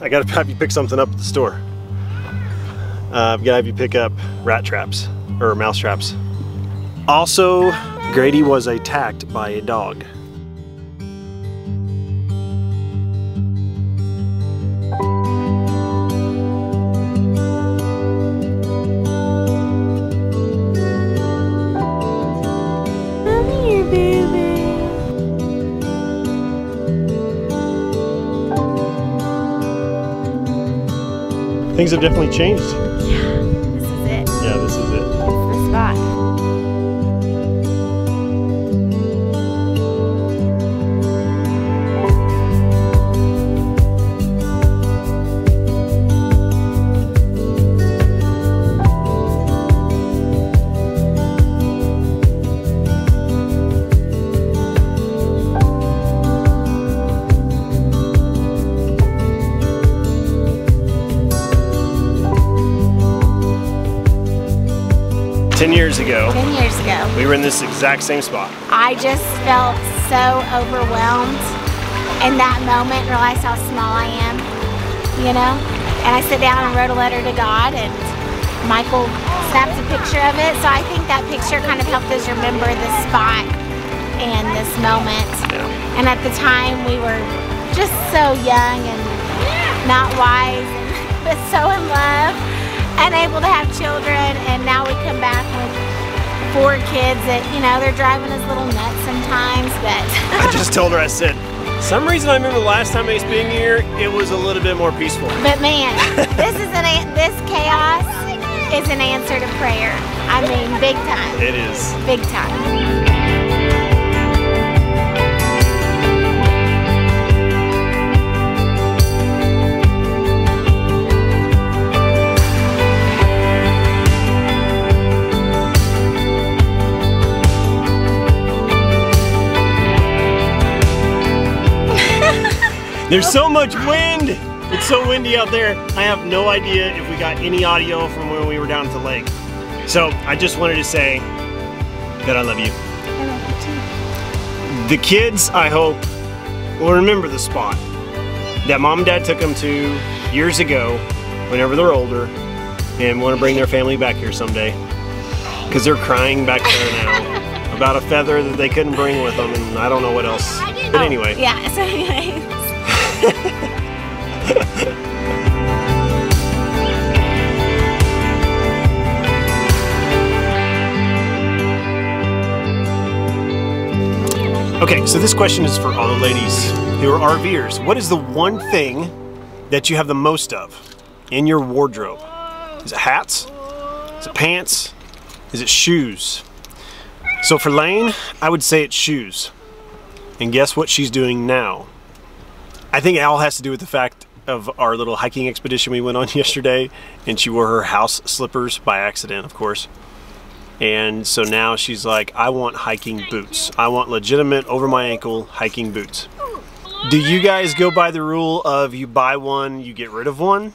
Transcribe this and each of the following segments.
I gotta have you pick something up at the store. I've gotta have you pick up rat traps, or mouse traps. Also, Grady was attacked by a dog. Things have definitely changed. Yeah, this is it. Yeah, this is it. The spot. 10 years ago. 10 years ago. We were in this exact same spot. I just felt so overwhelmed in that moment, realized how small I am, you know? And I sat down and wrote a letter to God, and Michael snapped a picture of it. So I think that picture kind of helped us remember this spot and this moment. Yeah. And at the time we were just so young and not wise, but so in love and able to have children. And now we come back with 4 kids that, you know, they're driving us a little nuts sometimes, but I just told her, I said, some reason I remember the last time Ace being here, it was a little bit more peaceful. But man, this chaos is an answer to prayer. I mean, big time. It is. Big time. There's so much wind! It's so windy out there. I have no idea if we got any audio from when we were down at the lake. So I just wanted to say that I love you. I love you too. The kids, I hope, will remember the spot that Mom and Dad took them to years ago whenever they're older and want to bring their family back here someday. Because they're crying back there now about a feather that they couldn't bring with them, and I don't know what else. But anyway. Yeah, so anyways. Okay, so this question is for all the ladies who are RVers. What is the one thing that you have the most of in your wardrobe? Is it hats? Is it pants? Is it shoes? So for Lane, I would say it's shoes. And guess what she's doing now? I think it all has to do with the fact of our little hiking expedition we went on yesterday, and she wore her house slippers by accident, of course. And so now she's like, I want hiking boots. I want legitimate over my ankle hiking boots. Do you guys go by the rule of you buy one, you get rid of one?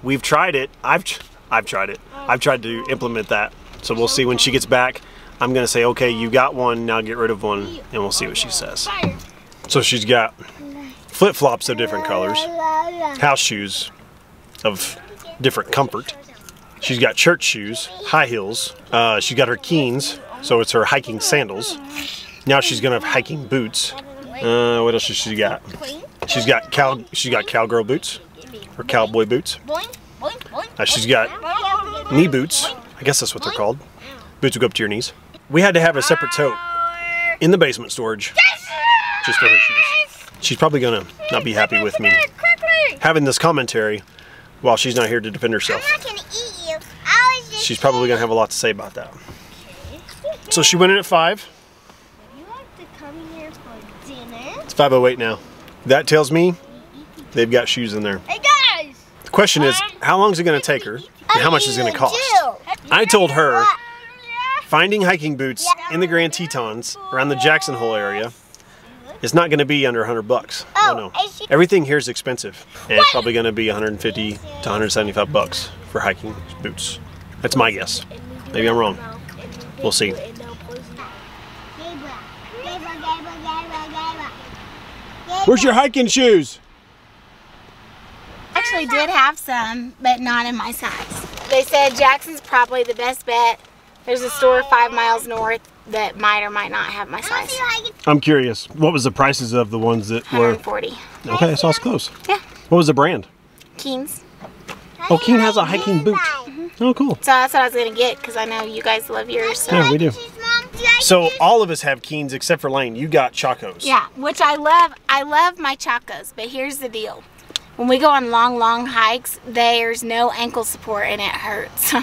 We've tried it. I've tried it. I've tried to implement that. So we'll see when she gets back. I'm gonna say, okay, you got one, now get rid of one, and we'll see what she says. So she's got flip-flops of different colors, house shoes of different comfort. She's got church shoes, high heels. She's got her Keens, so it's her hiking sandals. Now she's gonna have hiking boots. What else has she got? She's got cowgirl boots, or cowboy boots. She's got knee boots. I guess that's what they're called. Boots will go up to your knees. We had to have a separate tote in the basement storage just for her shoes. She's probably gonna not be happy with me having this commentary while she's not here to defend herself. I'm not gonna eat you. She's probably gonna have a lot to say about that. So she went in at 5. You want to come here for dinner? It's 5:08 now. That tells me they've got shoes in there. Hey guys! The question is, how long is it gonna take her, and how much is it gonna cost? I told her finding hiking boots in the Grand Tetons around the Jackson Hole area is not going to be under 100 bucks. Oh no. Everything here is expensive, and it's probably going to be 150 to 175 bucks for hiking boots. That's my guess. Maybe I'm wrong. We'll see. Where's your hiking shoes? I actually did have some, but not in my size. They said Jackson's probably the best bet. There's a store 5 miles north that might or might not have my size. I'm curious, what was the prices of the ones that were? 140. Okay, so it's close. Yeah. What was the brand? Keen's. Oh, Keen has a hiking boot. Oh, cool. So that's what I was gonna get because I know you guys love yours. So. Yeah, we do. So all of us have Keens except for Lane. You got Chacos. Yeah, which I love. I love my Chacos, but here's the deal. When we go on long hikes, there's no ankle support and it hurts.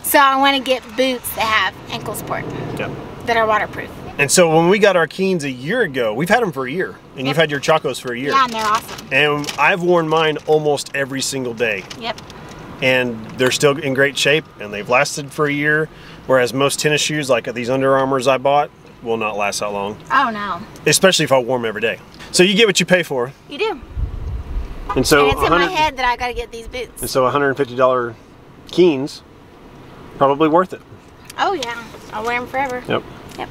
So I want to get boots that have ankle support. Yep. That are waterproof. And so when we got our Keens a year ago, we've had them for a year. And you've had your Chacos for a year. Yeah, and they're awesome. And I've worn mine almost every single day. Yep. And they're still in great shape and they've lasted for a year. Whereas most tennis shoes, like these Under Armours I bought, will not last that long. Oh no. Especially if I wore them every day. So you get what you pay for. You do. And so and it's in my head that I gotta get these boots. And so $150 Keens, probably worth it. Oh yeah, I'll wear them forever. Yep. Yep.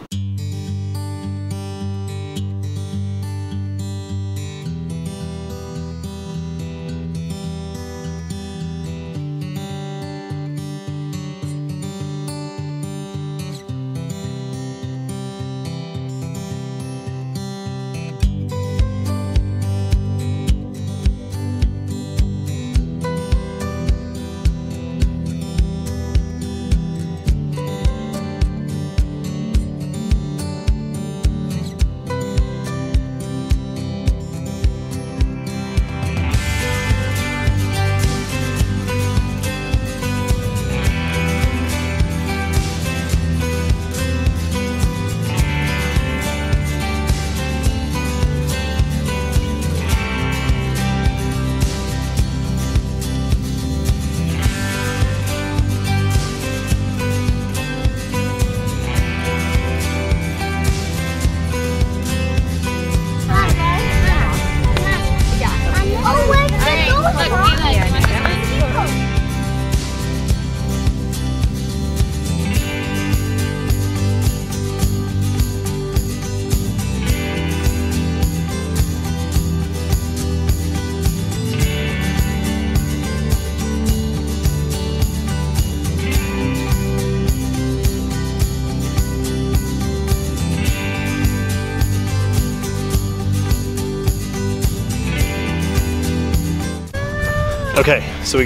Okay, so I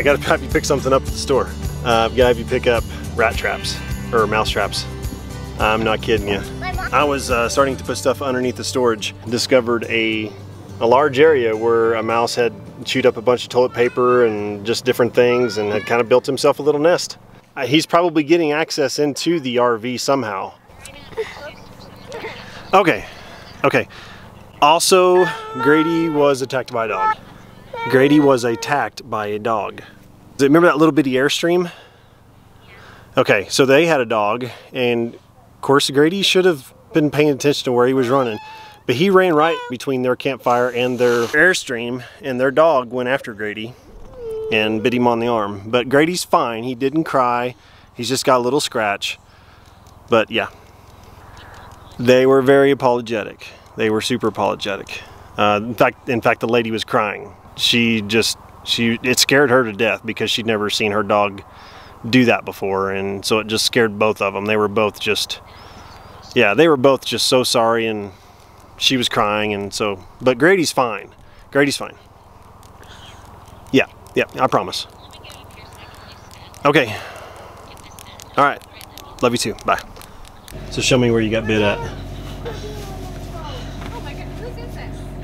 gotta have you pick something up at the store. I've gotta have you pick up rat traps, or mouse traps. I'm not kidding you. I was starting to put stuff underneath the storage, discovered a large area where a mouse had chewed up a bunch of toilet paper and just different things and had kind of built himself a little nest. He's probably getting access into the RV somehow. Okay. Also, Grady was attacked by a dog. Grady was attacked by a dog. Remember that little bitty Airstream? Okay, so they had a dog, and of course Grady should have been paying attention to where he was running, but he ran right between their campfire and their Airstream, and their dog went after Grady and bit him on the arm. But Grady's fine, he didn't cry, he's just got a little scratch. But yeah, they were very apologetic. They were super apologetic. In fact, the lady was crying. It scared her to death because she'd never seen her dog do that before, and so it just scared both of them. They were both just, yeah, they were both just so sorry, and she was crying, and so, but Grady's fine. Grady's fine. Yeah, I promise. Okay. All right. Love you too. Bye. So show me where you got bit at.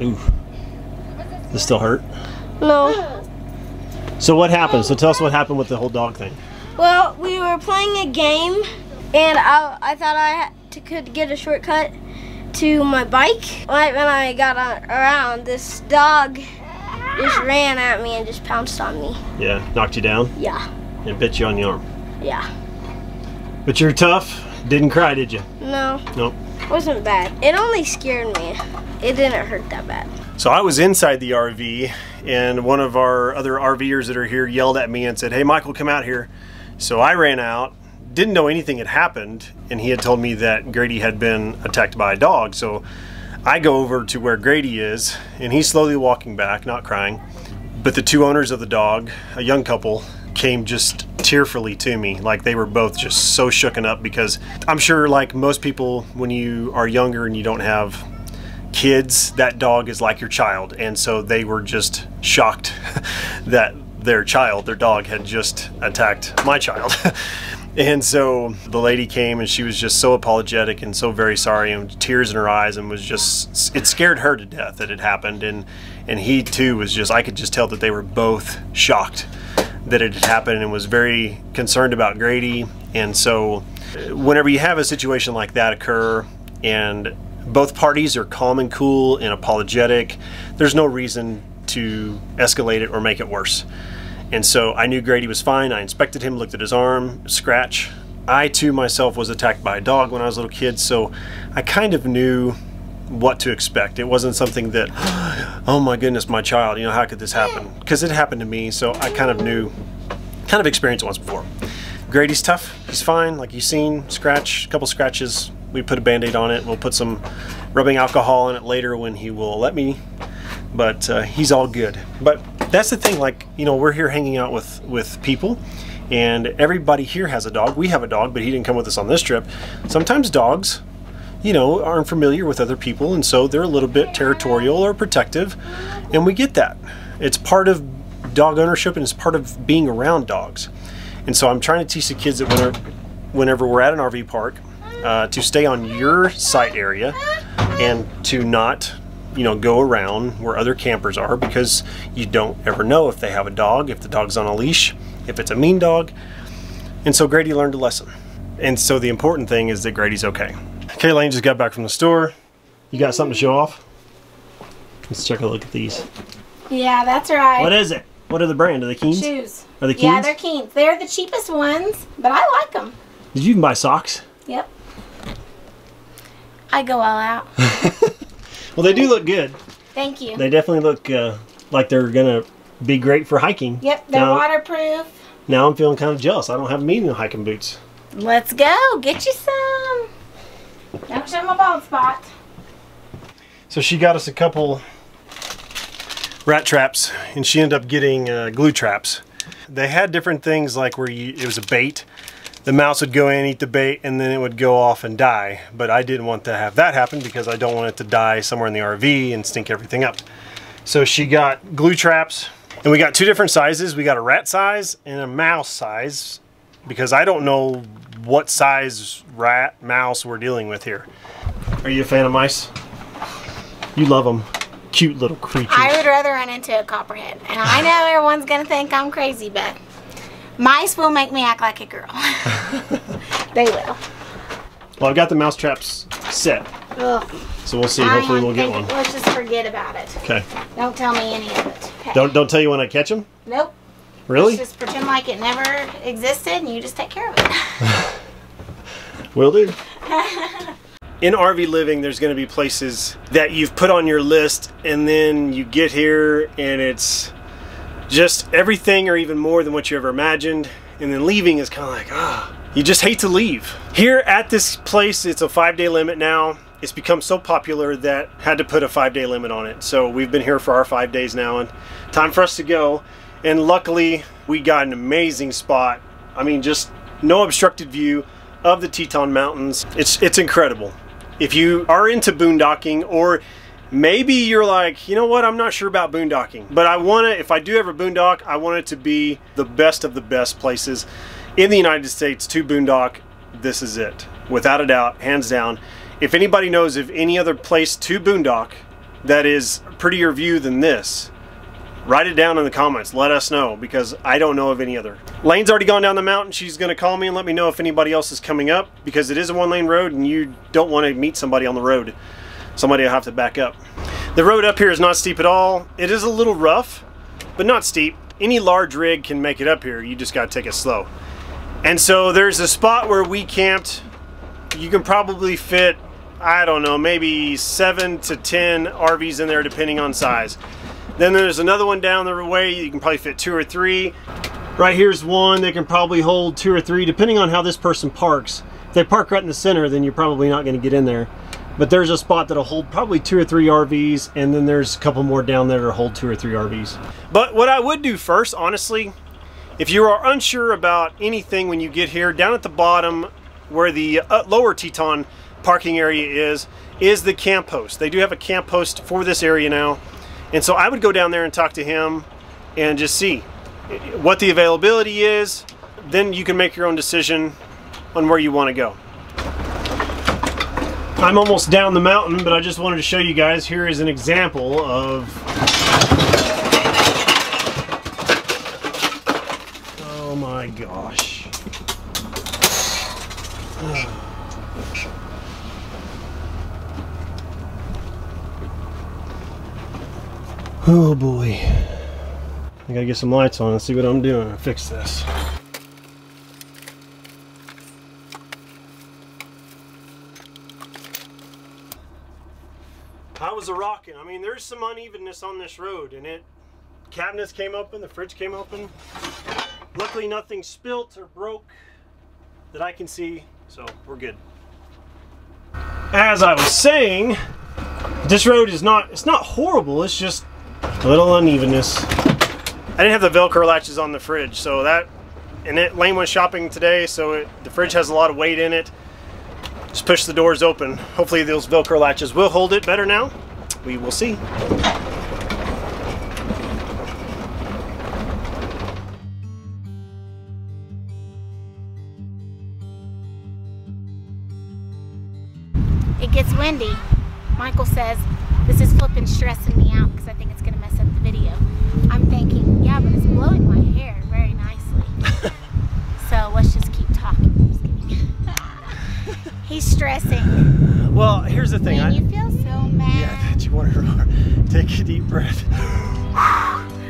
Ooh. Does it still hurt? No. So what happened? So tell us what happened with the whole dog thing. Well, we were playing a game, and I thought I could get a shortcut to my bike. Right when I got around, this dog just ran at me and just pounced on me. Yeah, knocked you down? Yeah. And bit you on the arm? Yeah. But you're tough. Didn't cry, did you? No. Nope. It wasn't bad. It only scared me. It didn't hurt that bad. So I was inside the RV, and one of our other RVers that are here yelled at me and said, "Hey, Michael, come out here." So I ran out, didn't know anything had happened, and he had told me that Grady had been attacked by a dog. So I go over to where Grady is, and he's slowly walking back, not crying, But the two owners of the dog, a young couple, came just tearfully to me. Like they were both just so shooken up, because I'm sure like most people, when you are younger and you don't have kids, that dog is like your child. And so they were just shocked that their dog had just attacked my child. And so the lady came and she was just so apologetic and so very sorry, and tears in her eyes, and was just, it scared her to death that it happened. And he too was just, I could just tell that they were both shocked that it had happened, and was very concerned about Grady. And so whenever you have a situation like that occur and both parties are calm and cool and apologetic, there's no reason to escalate it or make it worse. And so I knew Grady was fine. I inspected him, looked at his arm, scratch. I too myself was attacked by a dog when I was a little kid, so I kind of knew what to expect. It wasn't something that, oh my goodness, my child, you know, how could this happen? Because it happened to me, so I kind of experienced it once before. Grady's tough, he's fine, like you've seen, scratch, a couple scratches. We put a Band-Aid on it. We'll put some rubbing alcohol on it later when he will let me, but he's all good. But that's the thing, like, you know, we're here hanging out with people, and everybody here has a dog. We have a dog, but he didn't come with us on this trip. Sometimes dogs, you know, aren't familiar with other people, and so they're a little bit territorial or protective, and we get that. It's part of dog ownership, and it's part of being around dogs. And so I'm trying to teach the kids that whenever we're at an RV park, to stay on your site area and to not, you know, go around where other campers are, because you don't ever know if they have a dog, if the dog's on a leash, if it's a mean dog. And so Grady learned a lesson. And so the important thing is that Grady's okay. Okay, Lane just got back from the store. You got something to show off? Let's take a look at these. Yeah, that's right. What is it? What are the brand? Are they Keens? Shoes. Are they Keens? Yeah, they're Keens. They're the cheapest ones, but I like them. Did you even buy socks? Yep. I go all out. Well, they do look good. Thank you. They definitely look like they're gonna be great for hiking. Yep, they're waterproof. Now I'm feeling kind of jealous. I don't have me new hiking boots. Let's go. Get you some. Don't show my bald spot. So she got us a couple rat traps, and she ended up getting glue traps. They had different things, like where it was a bait. The mouse would go in, eat the bait, and then it would go off and die. But I didn't want to have that happen, because I don't want it to die somewhere in the RV and stink everything up. So she got glue traps, and we got two different sizes. We got a rat size and a mouse size, because I don't know what size rat, mouse we're dealing with here. Are you a fan of mice? You love them. Cute little creatures. I would rather run into a copperhead. And I know everyone's going to think I'm crazy, but mice will make me act like a girl. They will. Well, I've got the mouse traps set. Ugh. So we'll see. Hopefully we'll get one. Let's just forget about it. Okay. Don't tell me any of it. Okay. Don't tell you when I catch them? Nope. Really? Let's just pretend like it never existed, and you just take care of it. Will do. In RV living, there's going to be places that you've put on your list, and then you get here and it's just everything or even more than what you ever imagined, and then leaving is kind of like, you just hate to leave. Here at this place, it's a 5-day limit now. It's become so popular that I had to put a 5-day limit on it. So we've been here for our 5 days now, and time for us to go. And luckily, we got an amazing spot. I mean, just no obstructed view of the Teton Mountains. It's incredible. If you are into boondocking, or maybe you're like, you know what, I'm not sure about boondocking, but I want to, if I do ever boondock, I want it to be the best of the best places in the United States to boondock. This is it, without a doubt, hands down. If anybody knows of any other place to boondock that is a prettier view than this, write it down in the comments. Let us know, because I don't know of any other. Lane's already gone down the mountain. She's going to call me and let me know if anybody else is coming up, because it is a 1-lane road and you don't want to meet somebody on the road. Somebody will have to back up. The road up here is not steep at all. It is a little rough, but not steep. Any large rig can make it up here. You just got to take it slow. And so there's a spot where we camped. You can probably fit, I don't know, maybe 7 to 10 RVs in there, depending on size. Then there's another one down the way. You can probably fit 2 or 3. Right here's one. They can probably hold 2 or 3, depending on how this person parks. If they park right in the center, then you're probably not going to get in there. But there's a spot that'll hold probably 2 or 3 RVs, and then there's a couple more down there that'll hold 2 or 3 RVs. But what I would do first, honestly, if you are unsure about anything when you get here, down at the bottom where the lower Teton parking area is the camp host. They do have a camp host for this area now. And so I would go down there and talk to him and just see what the availability is. Then you can make your own decision on where you want to go. I'm almost down the mountain, but I just wanted to show you guys. Here is an example of, oh my gosh. Oh boy. I gotta get some lights on and see what I'm doing to fix this. How was the rocking? I mean, there's some unevenness on this road, and cabinets came open, the fridge came open. Luckily nothing spilt or broke that I can see, so we're good. As I was saying, this road is it's not horrible, it's just a little unevenness. I didn't have the Velcro latches on the fridge, so Lane went shopping today, so the fridge has a lot of weight in it. Just push the doors open. Hopefully those Velcro latches will hold it better now. We will see. It gets windy. Michael says, this is flipping stressing me out because I think it's going to mess up the video. I'm thinking, yeah, but it's blowing my hair very nicely. So let's just keep talking. I'm just kidding. He's stressing. Well, here's the thing. Man, you feel so mad. Yeah, that you want to take a deep breath.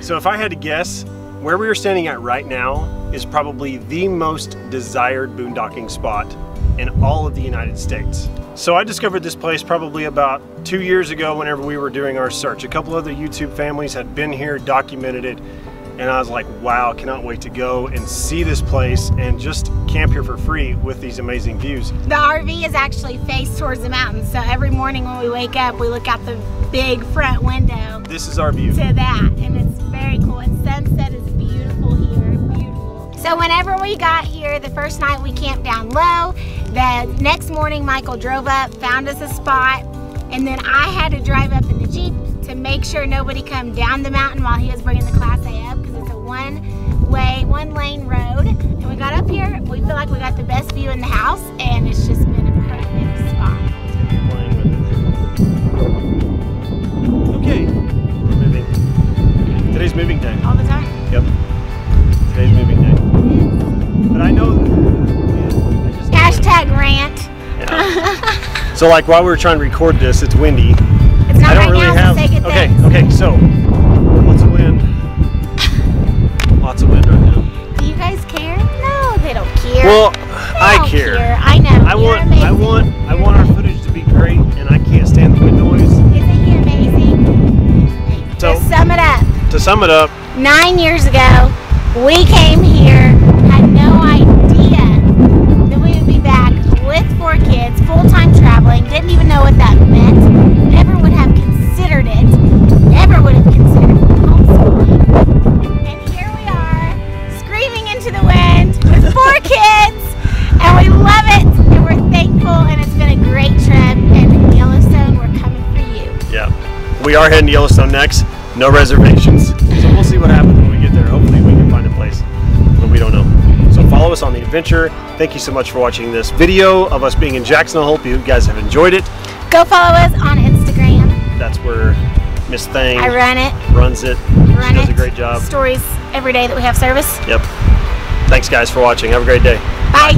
So if I had to guess, where we are standing at right now is probably the most desired boondocking spot in all of the United States. So I discovered this place probably about 2 years ago whenever we were doing our search. A couple other YouTube families had been here, documented it, and I was like, wow, cannot wait to go and see this place and just camp here for free with these amazing views. The RV is actually faced towards the mountains, so every morning when we wake up, we look out the big front window. This is our view. To that, and it's very cool. And sunset is beautiful here, beautiful. So whenever we got here, the first night we camped down low. The next morning, Michael drove up, found us a spot, and then I had to drive up in the Jeep to make sure nobody come down the mountain while he was bringing the Class A up, because it's a one-lane road. And we got up here, we feel like we got the best view in the house, and it's just been a perfect spot. Okay, we're moving. Today's moving day. All the time. Yep. Today's moving day. But I know Hashtag rant. Yeah. So like while we were trying to record this, it's windy. It's not right now, so say good things. Okay, so lots of wind. Lots of wind right now. Do you guys care? No, they don't care. Well, I care. I know. I want our footage to be great, and I can't stand the wind noise. Isn't he amazing? So, to sum it up, 9 years ago, we came here, had no idea that we would be back with 4 kids, full-time traveling, didn't even know what that meant, never would have considered it, never would have considered homeschooling. And here we are, screaming into the wind with 4 kids, and we love it, and we're thankful, and it's been a great trip, and Yellowstone, we're coming for you. Yeah, we are heading to Yellowstone next. No reservations. So we'll see what happens when we get there. Hopefully we can find a place, but we don't know. So follow us on the adventure. Thank you so much for watching this video of us being in Jackson. I hope you guys have enjoyed it. Go follow us on Instagram. That's where Miss Thang runs it. She does a great job. Stories every day that we have service. Yep. Thanks guys for watching. Have a great day. Bye.